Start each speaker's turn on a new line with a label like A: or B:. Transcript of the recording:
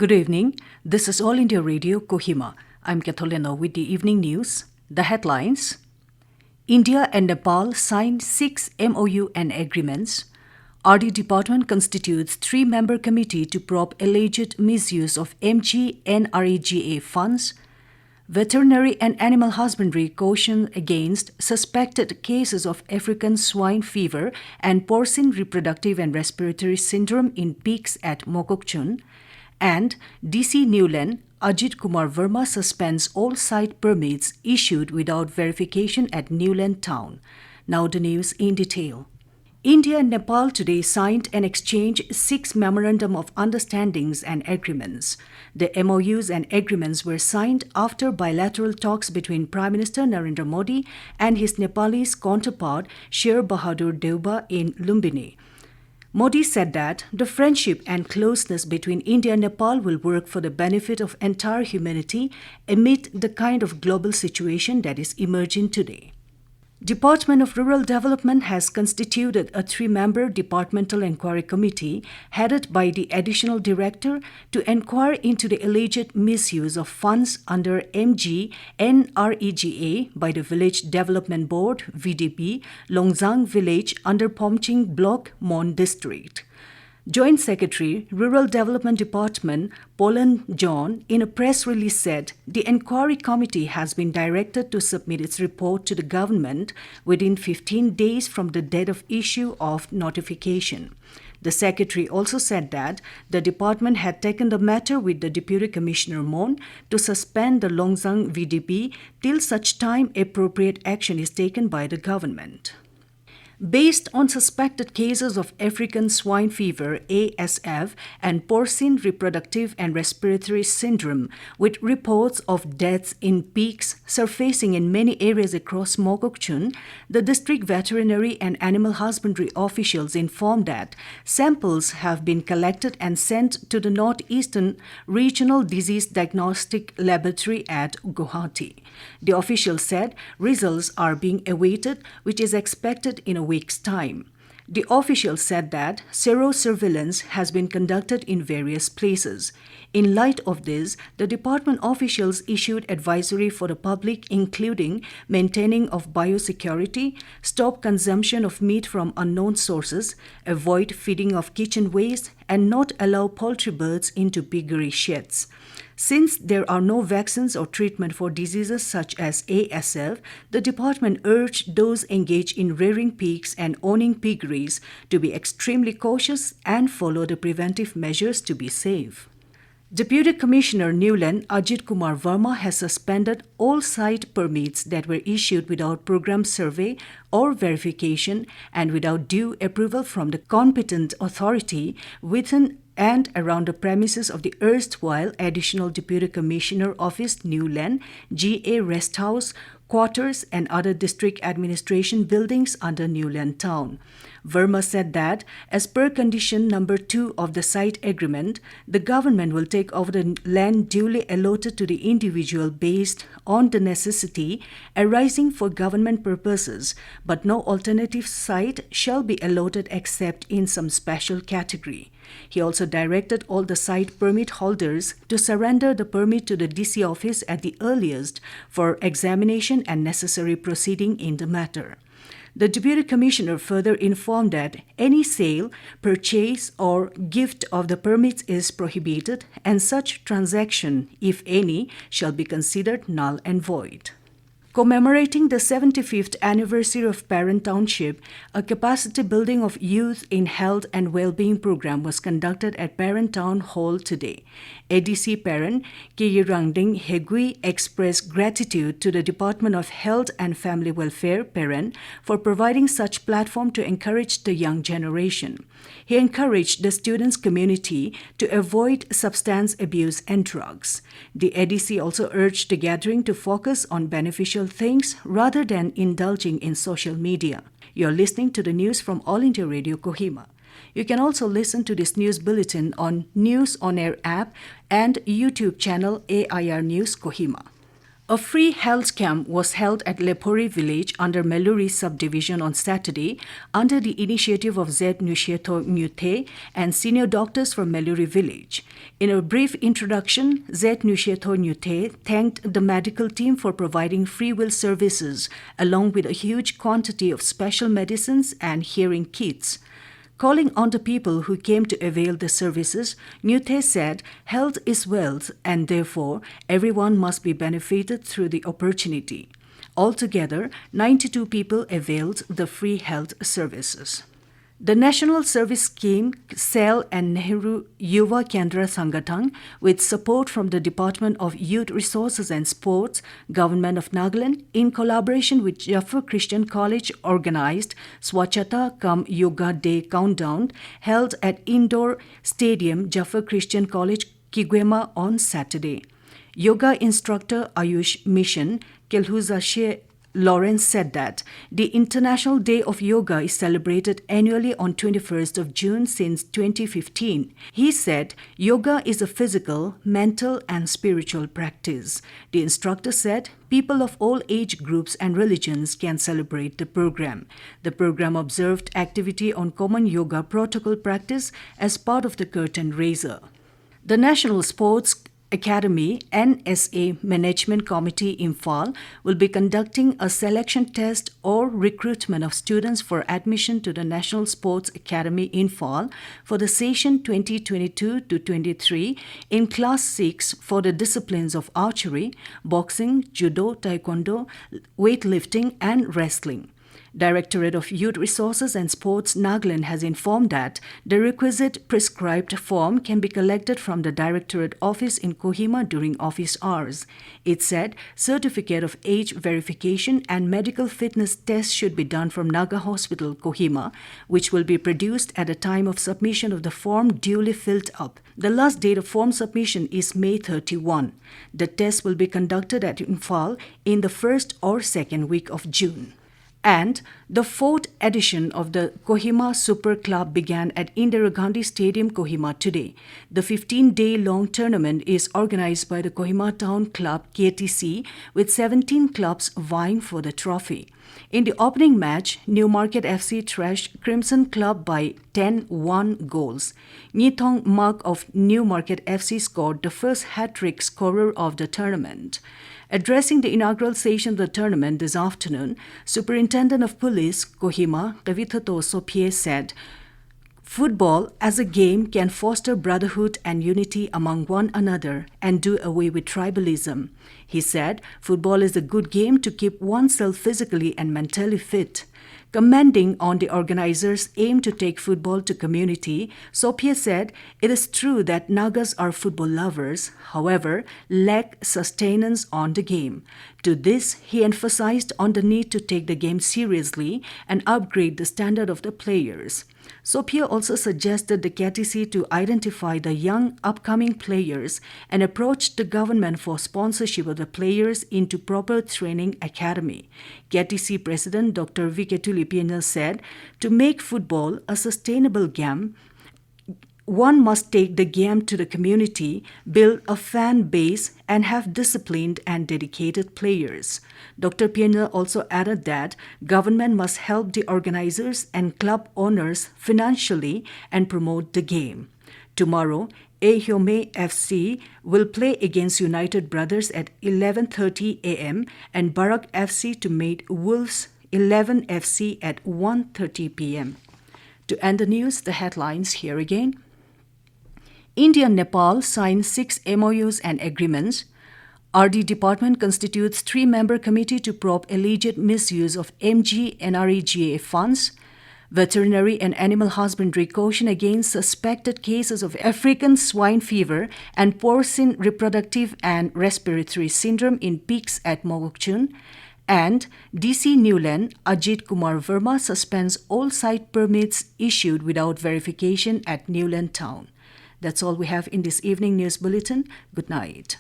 A: Good evening. This is All India Radio, Kohima. I'm Katholena with the evening news. The headlines: India and Nepal signed 6 MoU and agreements. RD Department constitutes 3-member committee to probe alleged misuse of MGNREGA funds. Veterinary and Animal Husbandry caution against suspected cases of African swine fever and porcine reproductive and respiratory syndrome in pigs at Mokokchung. And DC Niuland, Ajit Kumar Verma suspends all site permits issued without verification at Niuland town. Now the news in detail. India and Nepal today signed and exchanged 6 Memorandum of Understandings and Agreements. The MOUs and agreements were signed after bilateral talks between Prime Minister Narendra Modi and his Nepalese counterpart Sher Bahadur Deuba in Lumbini. Modi said that the friendship and closeness between India and Nepal will work for the benefit of entire humanity amid the kind of global situation that is emerging today. Department of Rural Development has constituted a 3-member departmental inquiry committee headed by the additional director to inquire into the alleged misuse of funds under MGNREGA by the Village Development Board (VDB) Longzang Village under Pomching Block Mon District. Joint Secretary, Rural Development Department, Polan John, in a press release said the inquiry committee has been directed to submit its report to the government within 15 days from the date of issue of notification. The secretary also said that the department had taken the matter with the Deputy Commissioner Mon to suspend the Longzang VDP till such time appropriate action is taken by the government. Based on suspected cases of African swine fever (ASF) and porcine reproductive and respiratory syndrome, with reports of deaths in pigs surfacing in many areas across Mokokchung, the district veterinary and animal husbandry officials informed that samples have been collected and sent to the Northeastern Regional Disease Diagnostic Laboratory at Guwahati. The officials said results are being awaited, which is expected in a week's time. The officials said that sero-surveillance has been conducted in various places. In light of this, the department officials issued advisory for the public, including maintaining of biosecurity, stop consumption of meat from unknown sources, avoid feeding of kitchen waste, and not allow poultry birds into piggery sheds. Since there are no vaccines or treatment for diseases such as ASF, the department urged those engaged in rearing pigs and owning piggeries to be extremely cautious and follow the preventive measures to be safe. Deputy Commissioner Niuland, Ajit Kumar Verma, has suspended all site permits that were issued without program survey or verification and without due approval from the competent authority within and around the premises of the erstwhile Additional Deputy Commissioner Office Niuland, GA Rest House, quarters and other district administration buildings under Niuland town. Verma said that, as per condition number 2 of the site agreement, the government will take over the land duly allotted to the individual based on the necessity arising for government purposes, but no alternative site shall be allotted except in some special category. He also directed all the site permit holders to surrender the permit to the DC office at the earliest for examination and necessary proceeding in the matter. The Deputy Commissioner further informed that any sale, purchase or gift of the permits is prohibited and such transaction, if any, shall be considered null and void. Commemorating the 75th anniversary of Parent Township, a capacity building of youth in health and well-being program was conducted at Parent Town Hall today. ADC Parent Kiyirangding Hegui expressed gratitude to the Department of Health and Family Welfare Parent for providing such platform to encourage the young generation. He encouraged the students' community to avoid substance abuse and drugs. The ADC also urged the gathering to focus on beneficial things rather than indulging in social media. You're listening to the news from All India Radio Kohima. You can also listen to this news bulletin on News On Air app and YouTube channel AIR News Kohima. A free health camp was held at Lepori village under Meluri subdivision on Saturday under the initiative of Z. Nusheto Mute and senior doctors from Meluri village. In a brief introduction, Z. Nusheto Mute thanked the medical team for providing free will services along with a huge quantity of special medicines and hearing kits. Calling on the people who came to avail the services, Nyute said, "Health is wealth and therefore everyone must be benefited through the opportunity." Altogether, 92 people availed the free health services. The National Service Scheme, SEL and Nehru Yuva Kendra Sangatang, with support from the Department of Youth Resources and Sports, Government of Nagaland, in collaboration with Jaffa Christian College, organized Swachhata Kam Yoga Day Countdown held at Indoor Stadium, Jaffa Christian College, Kigwema on Saturday. Yoga instructor Ayush Mission, Kelhuzashe Lawrence said that the International Day of Yoga is celebrated annually on 21st of June since 2015. He said, "Yoga is a physical, mental and spiritual practice." The instructor said, people of all age groups and religions can celebrate the program. The program observed activity on common yoga protocol practice as part of the curtain raiser. The National Sports Academy NSA Management Committee Imphal will be conducting a selection test or recruitment of students for admission to the National Sports Academy Imphal for the session 2022-23 in Class 6 for the disciplines of archery, boxing, judo, taekwondo, weightlifting and wrestling. Directorate of Youth Resources and Sports Nagaland has informed that the requisite prescribed form can be collected from the Directorate Office in Kohima during office hours. It said certificate of age verification and medical fitness tests should be done from Naga Hospital, Kohima, which will be produced at the time of submission of the form duly filled up. The last date of form submission is May 31. The test will be conducted at Imphal in the first or second week of June. And the fourth edition of the Kohima Super Club began at Indira Gandhi Stadium, Kohima today. The 15-day-long tournament is organized by the Kohima Town Club, KTC, with 17 clubs vying for the trophy. In the opening match, Newmarket FC thrashed Crimson Club by 10-1 goals. Nithong Mak of Newmarket FC scored the first hat-trick scorer of the tournament. Addressing the inaugural session of the tournament this afternoon, Superintendent of Police, Kohima, Kavithato Sopie said, "Football as a game can foster brotherhood and unity among one another and do away with tribalism." He said, "Football is a good game to keep oneself physically and mentally fit." Commenting on the organizers' aim to take football to community, Sopie said, "It is true that Nagas are football lovers, however, lack sustenance on the game." To this, he emphasized on the need to take the game seriously and upgrade the standard of the players. Sopie also suggested the KTC to identify the young upcoming players and approach the government for sponsorship of the players into proper training academy. KTC President Dr. V. Ketuli said, "To make football a sustainable game, one must take the game to the community, build a fan base, and have disciplined and dedicated players." Dr. Piena also added that government must help the organizers and club owners financially and promote the game. Tomorrow, Ahyome FC will play against United Brothers at 11:30 a.m. and Barak FC to meet Wolves 11 FC at 1:30 p.m. To end the news, the headlines here again. India and Nepal signed 6 MoUs and agreements. RD Department constitutes 3-member committee to probe alleged misuse of MGNREGA funds. Veterinary and Animal Husbandry caution against suspected cases of African swine fever and porcine reproductive and respiratory syndrome in pigs at Mokokchung. And DC Niuland, Ajit Kumar Verma suspends all site permits issued without verification at Niuland town. That's all we have in this evening news bulletin. Good night.